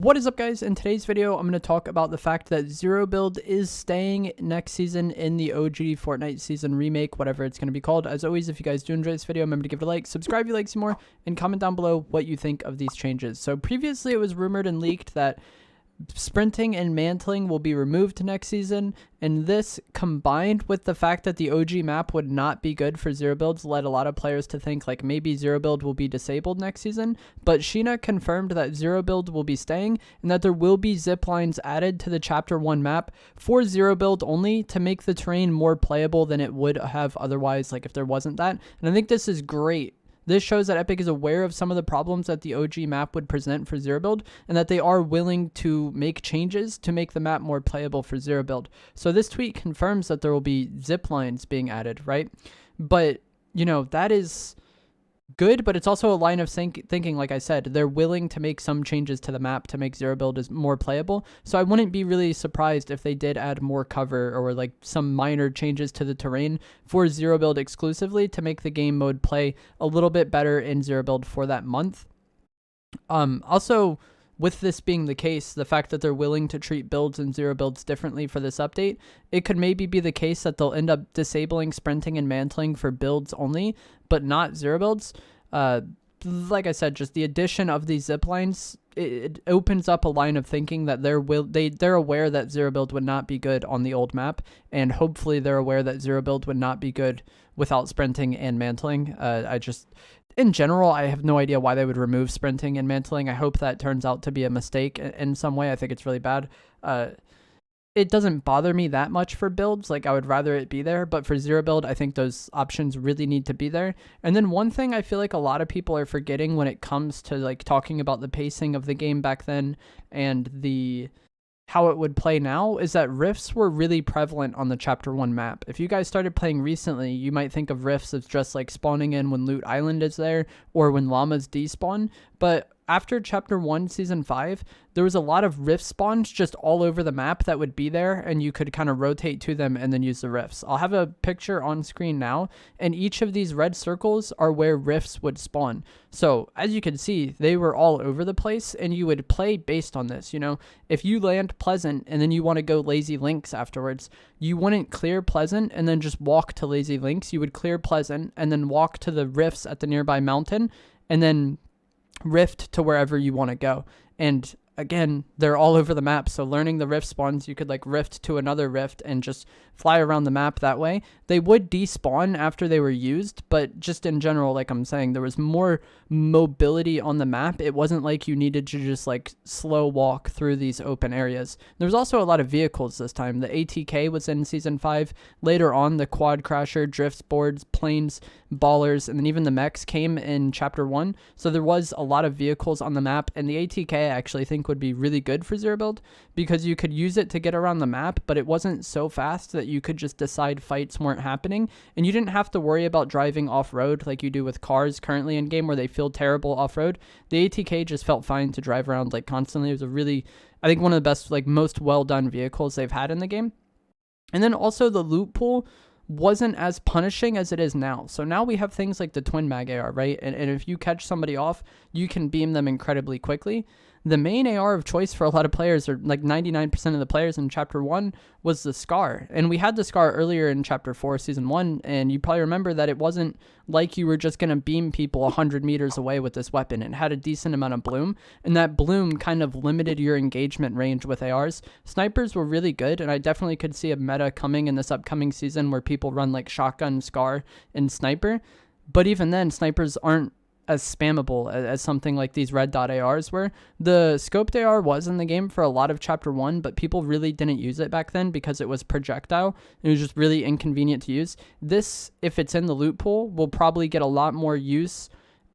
What is up, guys? In today's video, I'm going to talk about the fact that Zero Build is staying next season in the OG Fortnite season remake, whatever it's going to be called. As always, if you guys do enjoy this video, remember to give it a like, subscribe if you like some more, and comment down below what you think of these changes. So previously, it was rumored and leaked that sprinting and mantling will be removed next season, and this combined with the fact that the OG map would not be good for Zero Builds led a lot of players to think like maybe Zero Build will be disabled next season. But Shiina confirmed that Zero Build will be staying and that there will be zip lines added to the chapter 1 map for Zero Build only to make the terrain more playable than it would have otherwise, like if there wasn't that. And I think this is great. This shows that Epic is aware of some of the problems that the OG map would present for Zero Build, and that they are willing to make changes to make the map more playable for Zero Build. So this tweet confirms that there will be zip lines being added, right? But, you know, that is good, but it's also a line of thinking, like I said, they're willing to make some changes to the map to make Zero Build is more playable. So I wouldn't be really surprised if they did add more cover or like some minor changes to the terrain for Zero Build exclusively to make the game mode play a little bit better in Zero Build for that month. Also, with this being the case, the fact that they're willing to treat builds and Zero Builds differently for this update, it could maybe be the case that they'll end up disabling sprinting and mantling for builds only, but not Zero Builds. Like I said, just the addition of these zip lines, it opens up a line of thinking that they're aware that Zero Build would not be good on the old map, and hopefully they're aware that Zero Build would not be good without sprinting and mantling. In general, I have no idea why they would remove sprinting and mantling. I hope that turns out to be a mistake in some way. I think it's really bad. It doesn't bother me that much for builds. Like, I would rather it be there. But for Zero Build, I think those options really need to be there. And then one thing I feel like a lot of people are forgetting when it comes to, like, talking about the pacing of the game back then and how it would play now is that rifts were really prevalent on the chapter 1 map. If you guys started playing recently, you might think of rifts as just like spawning in when Loot Island is there or when llamas despawn. But after chapter 1 season 5, there was a lot of rift spawns just all over the map that would be there, and you could kind of rotate to them and then use the rifts. I'll have a picture on screen now, and each of these red circles are where rifts would spawn. So as you can see, they were all over the place, and you would play based on this. You know, if you land Pleasant and then you want to go Lazy Links afterwards, you wouldn't clear Pleasant and then just walk to Lazy Links. You would clear Pleasant and then walk to the rifts at the nearby mountain, and then rift to wherever you want to go. And again, they're all over the map, so learning the rift spawns, you could like rift to another rift and just fly around the map that way. They would despawn after they were used, but just in general, like I'm saying, there was more mobility on the map. It wasn't like you needed to just like slow walk through these open areas. There was also a lot of vehicles this time. The ATK was in season 5. Later on, the quad crasher, drifts, boards, planes, ballers, and then even the mechs came in chapter 1. So there was a lot of vehicles on the map, and the ATK I actually think would be really good for Zero Build because you could use it to get around the map, but it wasn't so fast that you could just decide fights weren't happening, and you didn't have to worry about driving off-road like you do with cars currently in game where they feel terrible off-road. The ATK just felt fine to drive around like constantly. It was a really, I think, one of the best, like most well-done vehicles they've had in the game. And then also the loot pool wasn't as punishing as it is now. So now we have things like the twin mag AR, right? And if you catch somebody off, you can beam them incredibly quickly. The main AR of choice for a lot of players, or like 99% of the players in chapter 1, was the Scar. And we had the Scar earlier in chapter 4 season 1, and you probably remember that it wasn't like you were just going to beam people 100 meters away with this weapon. It had a decent amount of bloom, and that bloom kind of limited your engagement range with ARs. Snipers were really good, and I definitely could see a meta coming in this upcoming season where people run like shotgun, Scar, and sniper. But even then, snipers aren't as spammable as something like these red dot ARs were. The scoped AR was in the game for a lot of chapter 1, but people really didn't use it back then because it was projectile. It was just really inconvenient to use. This, if it's in the loot pool, will probably get a lot more use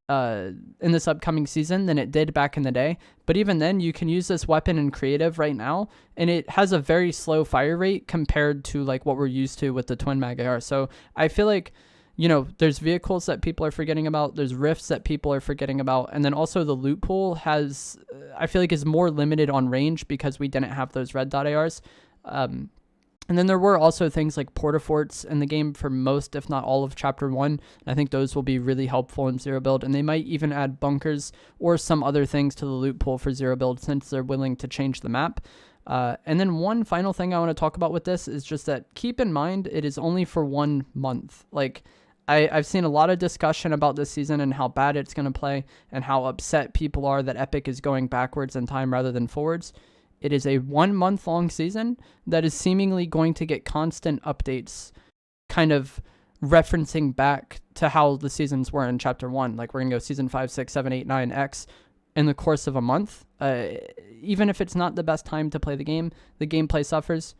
in this upcoming season than it did back in the day. But even then, you can use this weapon in creative right now, and it has a very slow fire rate compared to like what we're used to with the twin mag AR. So I feel like, you know, there's vehicles that people are forgetting about, there's rifts that people are forgetting about, and then also the loot pool has, I feel like, is more limited on range because we didn't have those red dot ARs. And then there were also things like portaforts in the game for most, if not all, of Chapter 1. And I think those will be really helpful in Zero Build. And they might even add bunkers or some other things to the loot pool for Zero Build since they're willing to change the map. And then one final thing I want to talk about with this is just that keep in mind it is only for 1 month. Like, I've seen a lot of discussion about this season and how bad it's going to play and how upset people are that Epic is going backwards in time rather than forwards. It is a 1 month long season that is seemingly going to get constant updates, kind of referencing back to how the seasons were in Chapter 1. Like, we're going to go Season 5, 6, 7, 8, 9, X in the course of a month. Even if it's not the best time to play the game, the gameplay suffers.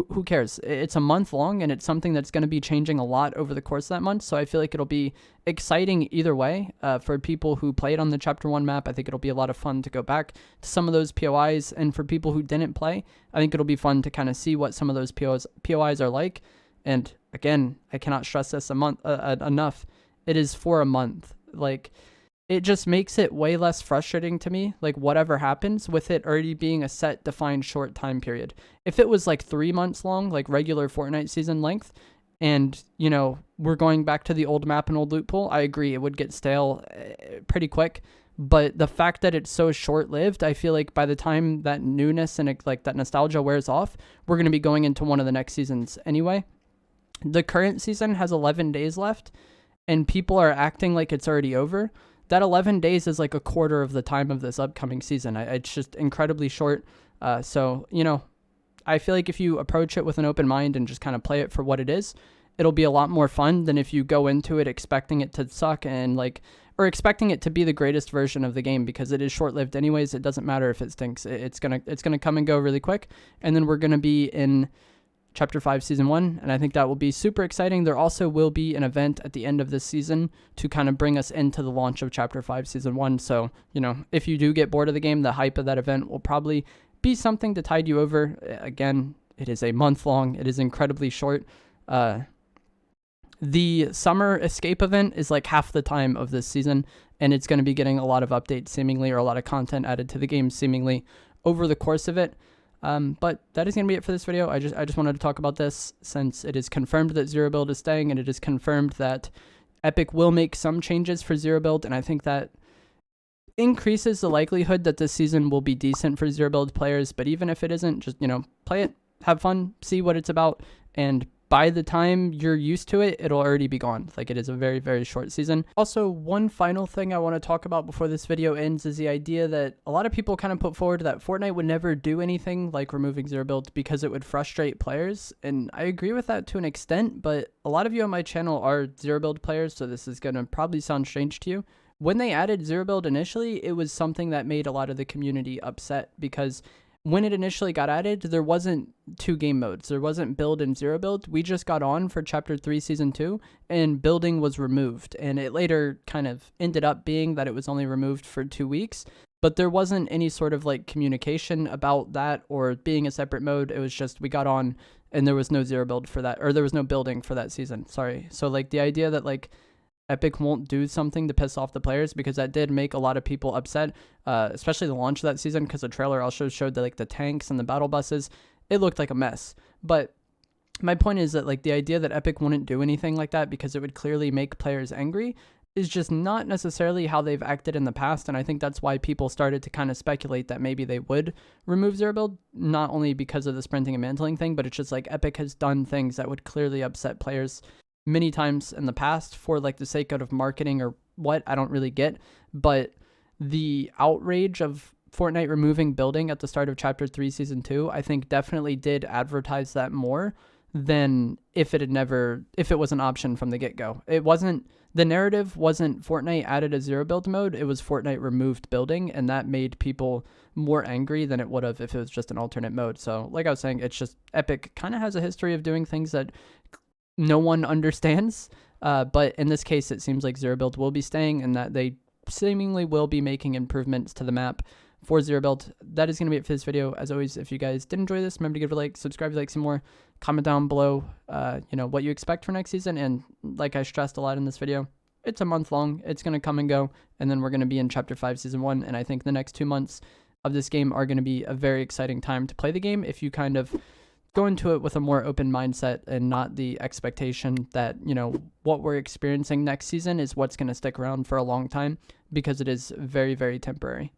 Who cares? It's a month long, and it's something that's going to be changing a lot over the course of that month. So I feel like it'll be exciting either way. For people who played on the Chapter 1 map, I think it'll be a lot of fun to go back to some of those POIs. And for people who didn't play, I think it'll be fun to kind of see what some of those POIs are like. And again, I cannot stress this enough. It is for a month. Like, it just makes it way less frustrating to me, like whatever happens with it already being a set defined short time period. If it was like 3 months long, like regular Fortnite season length, and, you know, we're going back to the old map and old loot pool, I agree, it would get stale pretty quick. But the fact that it's so short-lived, I feel like by the time that newness and like that nostalgia wears off, we're going to be going into one of the next seasons anyway. The current season has 11 days left, and people are acting like it's already over. That 11 days is like a quarter of the time of this upcoming season. It's just incredibly short. So, you know, I feel like if you approach it with an open mind and just kind of play it for what it is, it'll be a lot more fun than if you go into it expecting it to suck and or expecting it to be the greatest version of the game, because it is short-lived anyways. It doesn't matter if it stinks. It's gonna come and go really quick, and then we're gonna be in Chapter 5 Season 1, and I think that will be super exciting. There also will be an event at the end of this season to kind of bring us into the launch of Chapter 5 Season 1. So, you know, if you do get bored of the game, the hype of that event will probably be something to tide you over. Again, it is a month long. It is incredibly short. The summer escape event is like half the time of this season, and it's going to be getting a lot of updates seemingly, or a lot of content added to the game seemingly over the course of it. But that is going to be it for this video. I just wanted to talk about this since it is confirmed that Zero Build is staying, and it is confirmed that Epic will make some changes for Zero Build, and I think that increases the likelihood that this season will be decent for Zero Build players. But even if it isn't, just, you know, play it, have fun, see what it's about, and by the time you're used to it, it'll already be gone. Like, it is a very, very short season. Also, one final thing I want to talk about before this video ends is the idea that a lot of people kind of put forward that Fortnite would never do anything like removing Zero Build because it would frustrate players. And I agree with that to an extent, but a lot of you on my channel are Zero Build players, so this is going to probably sound strange to you. When they added Zero Build initially, it was something that made a lot of the community upset, because when it initially got added, there wasn't 2 game modes. There wasn't build and Zero Build. We just got on for Chapter 3 Season 2, and building was removed. And it later kind of ended up being that it was only removed for 2 weeks. But there wasn't any sort of like communication about that or being a separate mode. It was just we got on and there was no Zero Build for that, or there was no building for that season. Sorry. So like the idea that like Epic won't do something to piss off the players, because that did make a lot of people upset, especially the launch of that season, because the trailer also showed that like the tanks and the battle buses, it looked like a mess. But my point is that like the idea that Epic wouldn't do anything like that because it would clearly make players angry is just not necessarily how they've acted in the past. And I think that's why people started to kind of speculate that maybe they would remove Zero Build, not only because of the sprinting and mantling thing, but it's just like Epic has done things that would clearly upset players many times in the past for like the sake of marketing or what, I don't really get. But the outrage of Fortnite removing building at the start of Chapter 3 Season 2, I think definitely did advertise that more than if it was an option from the get-go. It wasn't, the narrative wasn't Fortnite added a Zero Build mode, it was Fortnite removed building, and that made people more angry than it would have if it was just an alternate mode. So like I was saying, it's just Epic kind of has a history of doing things that no one understands, but in this case it seems like Zero Build will be staying, and that they seemingly will be making improvements to the map for Zero Build. That is going to be it for this video. As always, if you guys did enjoy this, remember to give it a like, subscribe if you like some more, comment down below you know, what you expect for next season. And like I stressed a lot in this video, it's a month long, it's going to come and go, and then we're going to be in Chapter 5 Season 1, and I think the next 2 months of this game are going to be a very exciting time to play the game if you kind of go into it with a more open mindset and not the expectation that, you know, what we're experiencing next season is what's going to stick around for a long time, because it is very, very temporary.